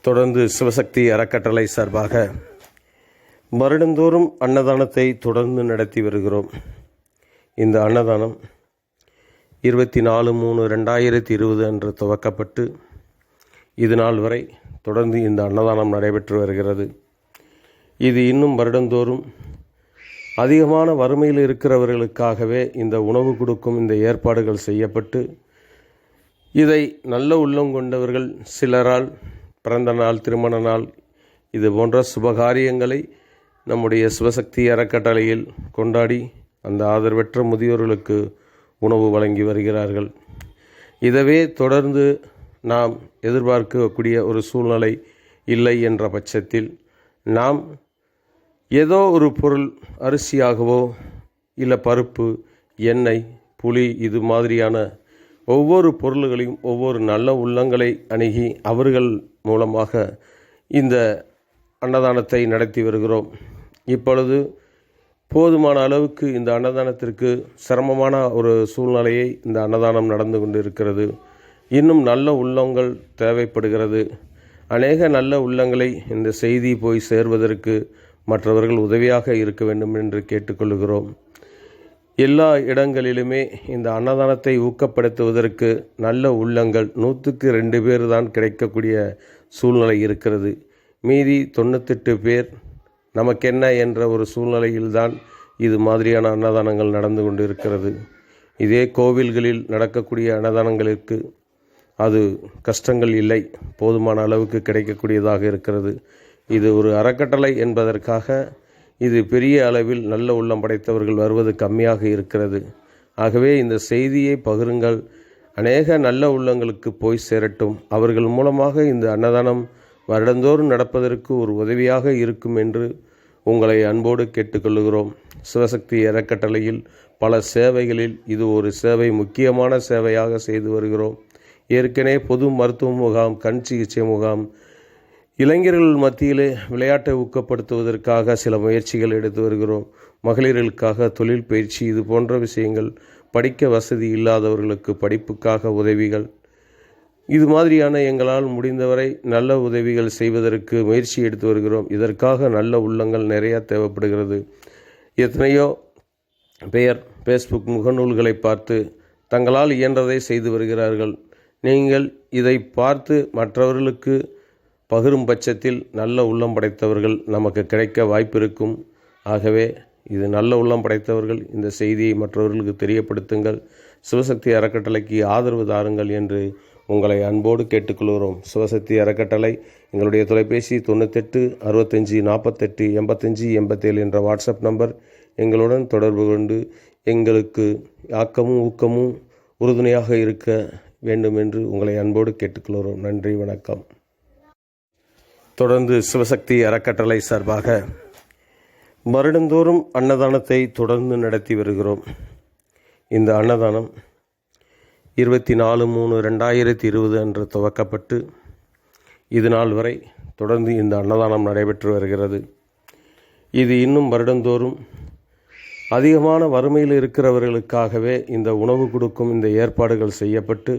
தொடர்ந்து சிவசக்தி அறக்கட்டளை சார்பாக வருடந்தோறும் அன்னதானத்தை தொடர்ந்து நடத்தி வருகிறோம். இந்த அன்னதானம் 24/3/2020 அன்று துவக்கப்பட்டு இது நாள் வரை தொடர்ந்து இந்த அன்னதானம் நடைபெற்று வருகிறது. இது இன்னும் வருடந்தோறும் அதிகமான வறுமையில் இருக்கிறவர்களுக்காகவே இந்த உணவு கொடுக்கும் இந்த ஏற்பாடுகள் செய்யப்பட்டு, இதை நல்ல உள்ளம் கொண்டவர்கள் சிலரால் பிறந்த நாள், திருமண நாள், இது போன்ற சுபகாரியங்களை நம்முடைய சிவசக்தி அறக்கட்டளையில் கொண்டாடி அந்த ஆதரவற்ற முதியோர்களுக்கு உணவு வழங்கி வருகிறார்கள். இதவே தொடர்ந்து நாம் எதிர்பார்க்கக்கூடிய ஒரு சூழ்நிலை இல்லை என்ற பட்சத்தில் நாம் ஏதோ ஒரு பொருள், அரிசியாகவோ இல்லை பருப்பு, எண்ணெய், புளி, இது மாதிரியான ஒவ்வொரு பொருள்களையும் ஒவ்வொரு நல்ல உள்ளங்களை அணுகி அவர்கள் மூலமாக இந்த அன்னதானத்தை நடத்தி வருகிறோம். இப்பொழுது போதுமான அளவுக்கு இந்த அன்னதானத்திற்கு சிரமமான ஒரு சூழ்நிலையை இந்த அன்னதானம் நடந்து கொண்டு இருக்கிறது. இன்னும் நல்ல உள்ளங்கள் தேவைப்படுகிறது. அநேக நல்ல உள்ளங்களை இந்த செய்தி போய் சேர்வதற்கு மற்றவர்கள் உதவியாக இருக்க வேண்டும் என்று கேட்டுக்கொள்கிறோம். எல்லா இடங்களிலுமே இந்த அன்னதானத்தை ஊக்கப்படுத்துவதற்கு நல்ல உள்ளங்கள் 100க்கு 2 பேர் தான் கிடைக்கக்கூடிய சூழ்நிலை இருக்கிறது. மீதி 98 பேர் நமக்கென்ன என்ற ஒரு சூழ்நிலையில்தான் இது மாதிரியான அன்னதானங்கள் நடந்து கொண்டு இருக்கிறது. இதே கோவில்களில் நடக்கக்கூடிய அன்னதானங்களுக்கு அது கஷ்டங்கள் இல்லை, போதுமான அளவுக்கு கிடைக்கக்கூடியதாக இருக்கிறது. இது ஒரு அறக்கட்டளை என்பதற்காக இது பெரிய அளவில் நல்ல உள்ளம் படைத்தவர்கள் வருவது கம்மியாக இருக்கிறது. ஆகவே இந்த செய்தியை பகிருங்கள், அநேக நல்ல உள்ளங்களுக்கு போய் சேரட்டும். அவர்கள் மூலமாக இந்த அன்னதானம் வருடந்தோறும் நடப்பதற்கு ஒரு உதவியாக இருக்கும் என்று உங்களை அன்போடு கேட்டுக்கொள்கிறோம். சிவசக்தி அறக்கட்டளையில் பல சேவைகளில் இது ஒரு சேவை, முக்கியமான சேவையாக செய்து வருகிறோம். ஏற்கனவே பொது மருத்துவ முகாம், கண் சிகிச்சை முகாம், இளைஞர்கள் மத்தியிலே விளையாட்டை ஊக்கப்படுத்துவதற்காக சில முயற்சிகள் எடுத்து வருகிறோம். மகளிர்களுக்காக தொழில் பயிற்சி, இது போன்ற விஷயங்கள், படிக்க வசதி இல்லாதவர்களுக்கு படிப்புக்காக உதவிகள், இது மாதிரியான எங்களால் முடிந்தவரை நல்ல உதவிகள் செய்வதற்கு முயற்சி எடுத்து வருகிறோம். இதற்காக நல்ல உள்ளங்கள் நிறைய தேவைப்படுகிறது. எத்தனையோ பெயர் ஃபேஸ்புக் முகநூல்களை பார்த்து தங்களால் இயன்றதை செய்து வருகிறார்கள். நீங்கள் இதை பார்த்து மற்றவர்களுக்கு பகிரும் பட்சத்தில் நல்ல உள்ளம் படைத்தவர்கள் நமக்கு கிடைக்க வாய்ப்பு இருக்கும். ஆகவே இது நல்ல உள்ளம் படைத்தவர்கள் இந்த செய்தியை மற்றவர்களுக்கு தெரியப்படுத்துங்கள். சிவசக்தி அறக்கட்டளைக்கு ஆதரவு தாருங்கள் என்று உங்களை அன்போடு கேட்டுக்கொள்கிறோம். சிவசக்தி அறக்கட்டளை எங்களுடைய தொலைபேசி 98 65 48 85 87 என்ற வாட்ஸ்அப் நம்பர். எங்களுடன் தொடர்பு கொண்டு எங்களுக்கு ஆக்கமும் ஊக்கமும் உறுதுணையாக இருக்க வேண்டும் என்று உங்களை அன்போடு கேட்டுக்கொள்கிறோம். நன்றி, வணக்கம். தொடர்ந்து சிவசக்தி அறக்கட்டளை சார்பாக வருடந்தோறும் அன்னதானத்தை தொடர்ந்து நடத்தி வருகிறோம். இந்த அன்னதானம் 24/3/2020 அன்று துவக்கப்பட்டு இது நாள் வரை தொடர்ந்து இந்த அன்னதானம் நடைபெற்று வருகிறது. இது இன்னும் வருடந்தோறும் அதிகமான வறுமையில் இருக்கிறவர்களுக்காகவே இந்த உணவு கொடுக்கும் இந்த ஏற்பாடுகள் செய்யப்பட்டு